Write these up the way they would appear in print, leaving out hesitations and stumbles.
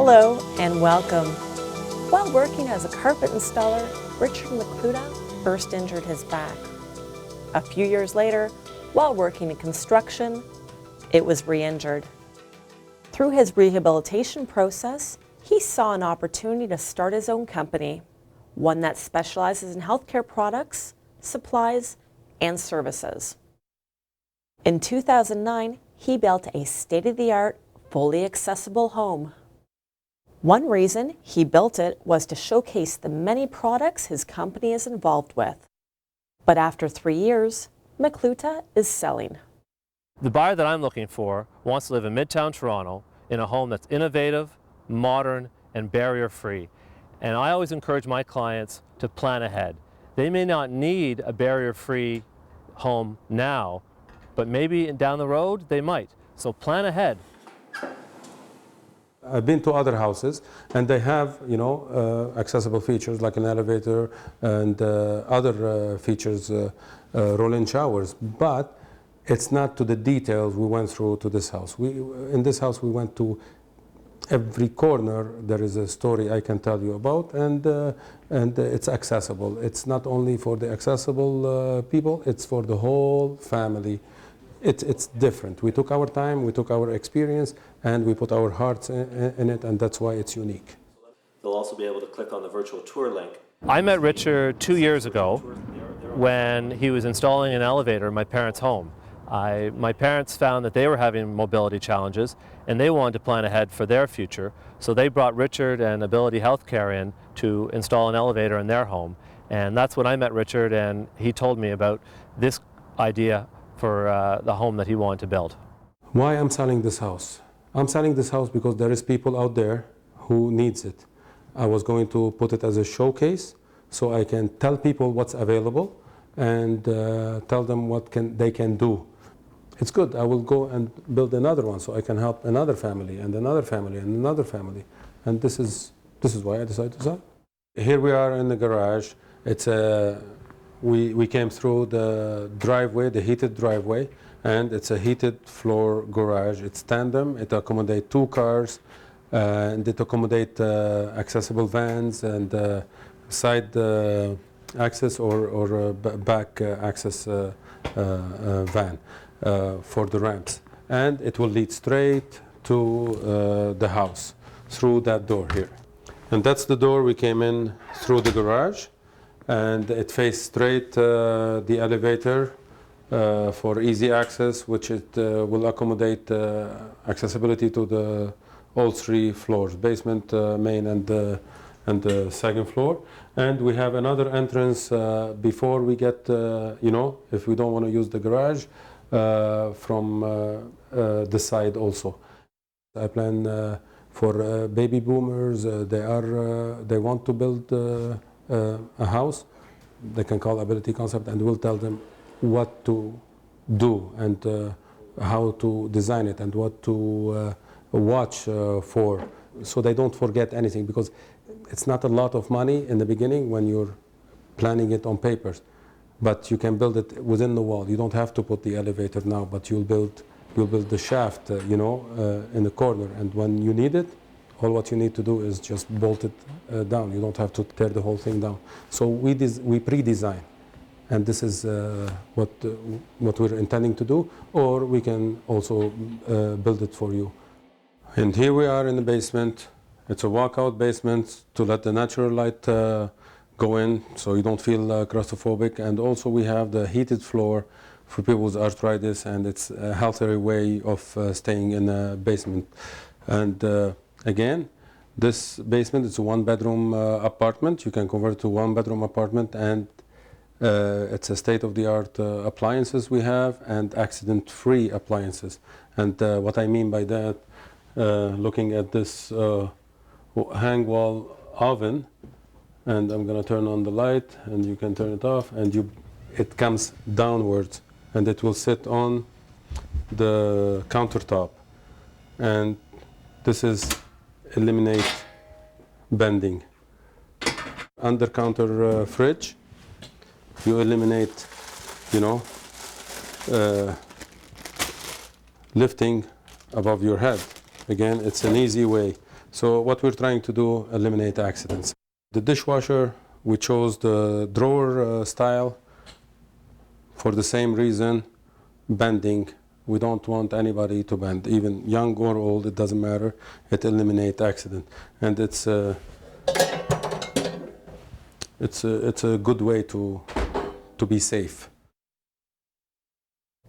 Hello and welcome. While working as a carpet installer, Richard Mikluta first injured his back. A few years later, while working in construction, it was re-injured. Through his rehabilitation process, he saw an opportunity to start his own company, one that specializes in healthcare products, supplies, and services. In 2009, he built a state-of-the-art, fully accessible home. One reason he built it was to showcase the many products his company is involved with. But after 3 years, Mikluta is selling. The buyer that I'm looking for wants to live in Midtown Toronto in a home that's innovative, modern, and barrier-free. And I always encourage my clients to plan ahead. They may not need a barrier-free home now, but maybe down the road they might. So plan ahead. I've been to other houses and they have, accessible features like an elevator and other features, roll-in showers, but it's not to the details we went through to this house. In this house we went to every corner. There is a story I can tell you about, and it's accessible. It's not only for the accessible people, it's for the whole family. It's different. We took our time, we took our experience, and we put our hearts in it, and that's why it's unique. They'll also be able to click on the virtual tour link. I met Richard 2 years ago when he was installing an elevator in my parents' home. My parents found that they were having mobility challenges and they wanted to plan ahead for their future, so they brought Richard and Ability Healthcare in to install an elevator in their home. And that's when I met Richard, and he told me about this idea for the home that he wanted to build. Why I'm selling this house? I'm selling this house because there is people out there who needs it. I was going to put it as a showcase so I can tell people what's available and tell them what they can do. It's good. I will go and build another one so I can help another family and another family and another family. And this is why I decided to sell. Here we are in the garage. It's we came through the driveway, the heated driveway, and it's a heated floor garage. It's tandem. It accommodates 2 cars, and it accommodates accessible vans and side access or back access van for the ramps. And it will lead straight to the house through that door here. And that's the door we came in through the garage. And it faces straight the elevator for easy access, which it will accommodate accessibility to all 3 floors, basement, main, and the second floor. And we have another entrance before we get, if we don't want to use the garage, from the side also. I plan for baby boomers. They want to build a house. They can call Ability Concept, and we'll tell them what to do and how to design it and what to watch for, so they don't forget anything, because it's not a lot of money in the beginning when you're planning it on papers, but you can build it within the wall. You don't have to put the elevator now, but you'll build the shaft, in the corner, and when you need it, all what you need to do is just bolt it down. You don't have to tear the whole thing down. So we pre-design, and this is what we're intending to do, or we can also build it for you. And here we are in the basement. It's a walkout basement to let the natural light go in, so you don't feel claustrophobic. And also we have the heated floor for people with arthritis, and it's a healthier way of staying in a basement. And again, this basement is a 1-bedroom apartment. You can convert it to 1-bedroom apartment, and it's a state-of-the-art appliances we have, and accident-free appliances. And what I mean by that, looking at this hang wall oven, and I'm going to turn on the light, and you can turn it off, and it comes downwards, and it will sit on the countertop. And this is eliminate bending. Under counter fridge, you eliminate, lifting above your head. Again, it's an easy way. So what we're trying to do, eliminate accidents. The dishwasher, we chose the drawer style for the same reason, bending. We don't want anybody to bend, even young or old, it doesn't matter. It eliminates accident. And it's a good way to be safe.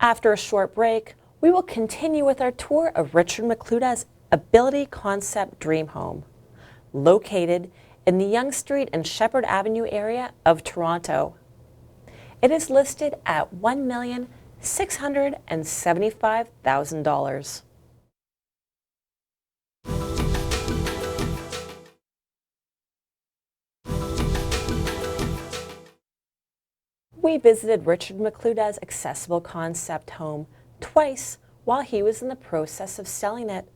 After a short break, we will continue with our tour of Richard Mikluda's Ability Concept Dream Home, located in the Yonge Street and Shepherd Avenue area of Toronto. It is listed at $1,675,000. We visited Richard Mikluda's accessible concept home twice while he was in the process of selling it.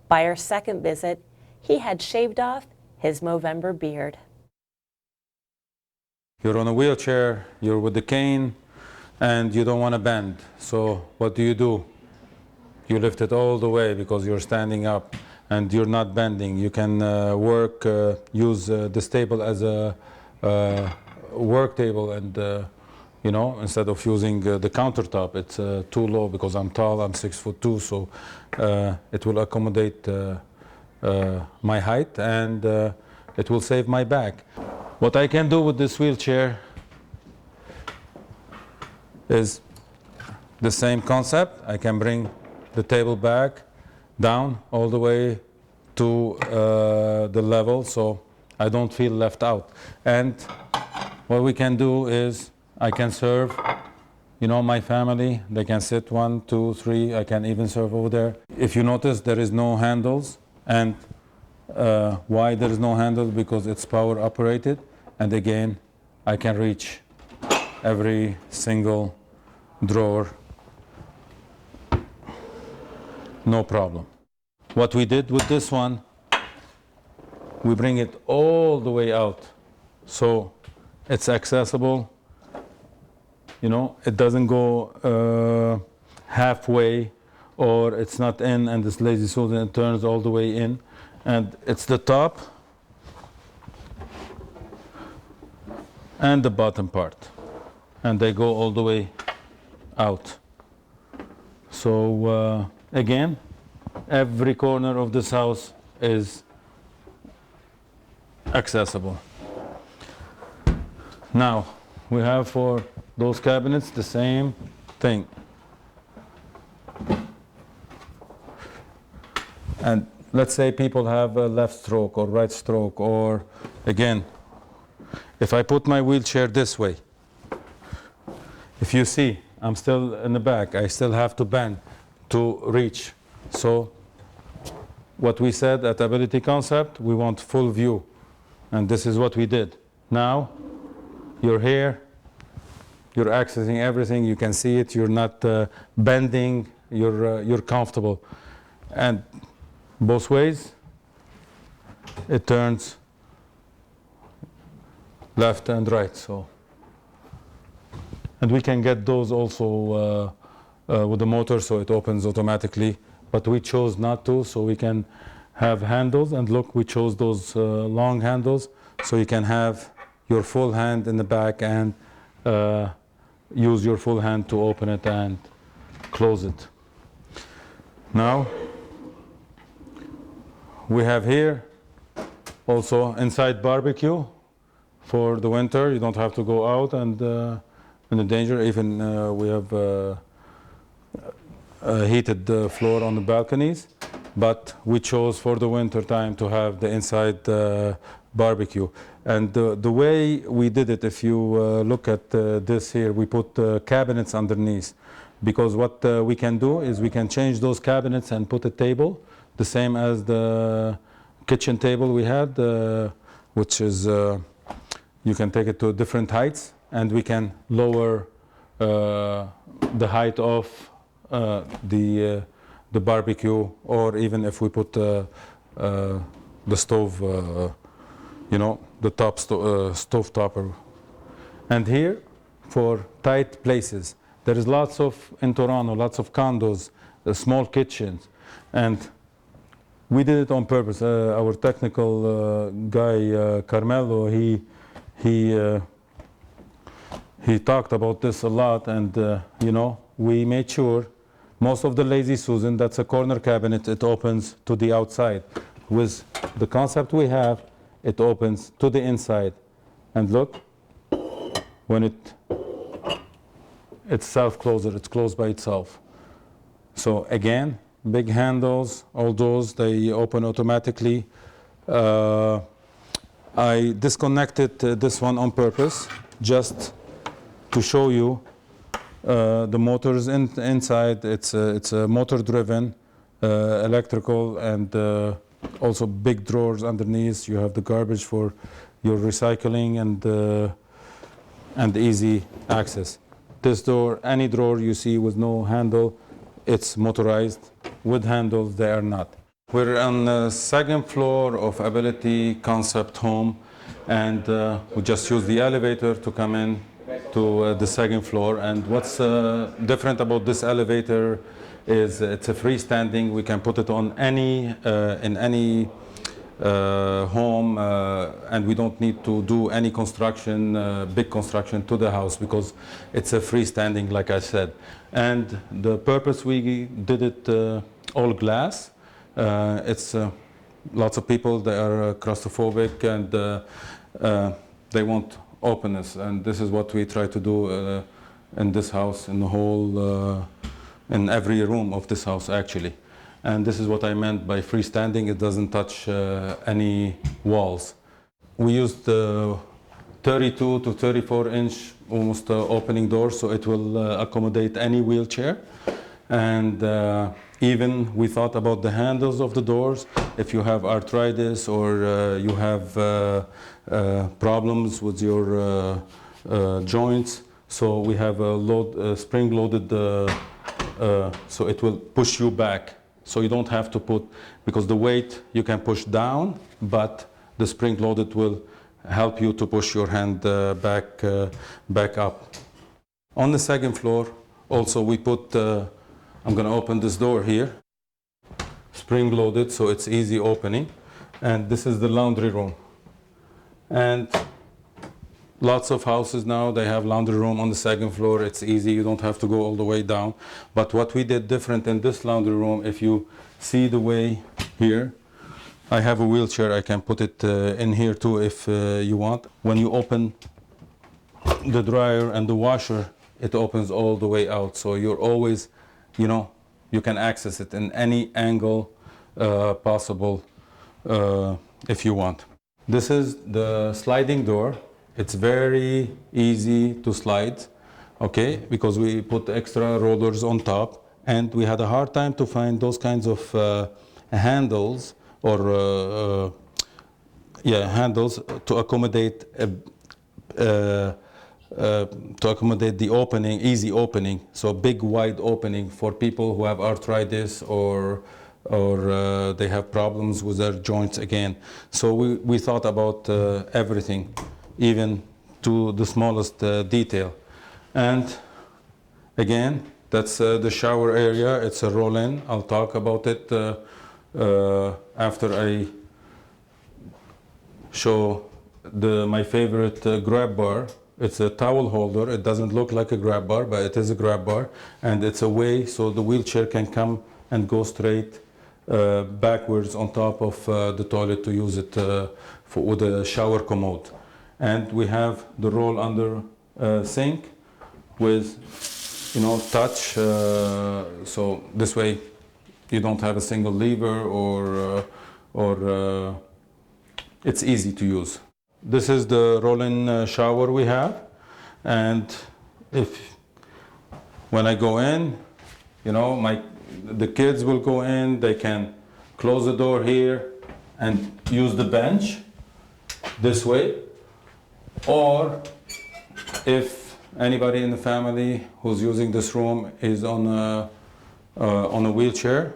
By our second visit, he had shaved off his Movember beard. You're on a wheelchair, you're with the cane, and you don't want to bend. So what do? You lift it all the way because you're standing up and you're not bending. You can use this table as a work table, and you know, instead of using the countertop, it's too low because I'm tall, I'm 6'2", so it will accommodate my height, and it will save my back. What I can do with this wheelchair is the same concept. I can bring the table back, down, all the way to the level, so I don't feel left out. And what we can do is I can serve, you know, my family. They can sit 1, 2, 3. I can even serve over there. If you notice, there is no handles. And why there is no handle? Because it's power operated. And again, I can reach every single drawer, no problem. What we did with this one, we bring it all the way out, so it's accessible. You know, it doesn't go halfway, or it's not in and it's lazy Susan, it turns all the way in. And it's the top and the bottom part, and they go all the way out. So again, every corner of this house is accessible. Now we have for those cabinets the same thing. And let's say people have a left stroke or right stroke, or again, if I put my wheelchair this way, if you see, I'm still in the back, I still have to bend to reach. So what we said at Ability Concept, we want full view, and this is what we did. Now you're here, you're accessing everything, you can see it, you're not bending, you're comfortable. And both ways, it turns left and right. So, and we can get those also with the motor, so it opens automatically, but we chose not to, so we can have handles. And look, we chose those long handles, so you can have your full hand in the back and use your full hand to open it and close it. Now we have here also inside barbecue for the winter. You don't have to go out and in the danger. Even we have a heated floor on the balconies, but we chose for the winter time to have the inside barbecue. And the way we did it, if you look at this here, we put cabinets underneath, because what we can do is we can change those cabinets and put a table, the same as the kitchen table we had, which is, you can take it to different heights, and we can lower the height of the barbecue, or even if we put the stove, you know, the top stove topper. And here, for tight places, there is lots of, in Toronto, lots of condos, small kitchens, and We did it on purpose. Our technical guy, Carmelo, he talked about this a lot, and you know, we made sure most of the Lazy Susan, that's a corner cabinet, it opens to the outside. With the concept we have, it opens to the inside. And look, when it's self-closer, it's closed by itself. So again, big handles, all those, they open automatically. I disconnected this one on purpose, just to show you the motors inside. It's a motor-driven, electrical, and also big drawers underneath. You have the garbage for your recycling and easy access. This door, any drawer you see with no handle, it's motorized. With handles, they are not. We're on the second floor of Ability Concept Home, and we just use the elevator to come in to the second floor. And what's different about this elevator is it's a freestanding. We can put it on in any home, and we don't need to do any construction, big construction to the house, because it's a freestanding, like I said. And the purpose we did it all glass. It's lots of people, they are claustrophobic, and they want openness, and this is what we try to do in this house, in the whole, in every room of this house actually. And this is what I meant by freestanding. It doesn't touch any walls. We used 32 to 34 inch almost opening doors, so it will accommodate any wheelchair. And even we thought about the handles of the doors. If you have arthritis or you have problems with your joints, so we have a spring-loaded, so it will push you back. So you don't have to put, because the weight you can push down, but the spring-loaded will help you to push your hand back up. On the second floor, also we put, I'm going to open this door here, spring-loaded, so it's easy opening. And this is the laundry room. And lots of houses now, they have laundry room on the second floor. It's easy, you don't have to go all the way down. But what we did different in this laundry room, if you see the way here, I have a wheelchair, I can put it in here too if you want. When you open the dryer and the washer, it opens all the way out. So you're always, you know, you can access it in any angle possible if you want. This is the sliding door. It's very easy to slide, okay, because we put extra rollers on top, and we had a hard time to find those kinds of handles or handles to accommodate the opening, easy opening, so big wide opening for people who have arthritis or they have problems with their joints again. So we thought about everything, even to the smallest detail. And again, that's the shower area. It's a roll-in. I'll talk about it after I show my favorite grab bar. It's a towel holder. It doesn't look like a grab bar, but it is a grab bar. And it's a way so the wheelchair can come and go straight backwards on top of the toilet to use it with a shower commode. And we have the roll under sink with, you know, touch. So this way you don't have a single lever or it's easy to use. This is the roll-in shower we have. And when I go in, you know, the kids will go in, they can close the door here and use the bench this way. Or if anybody in the family who's using this room is on a wheelchair,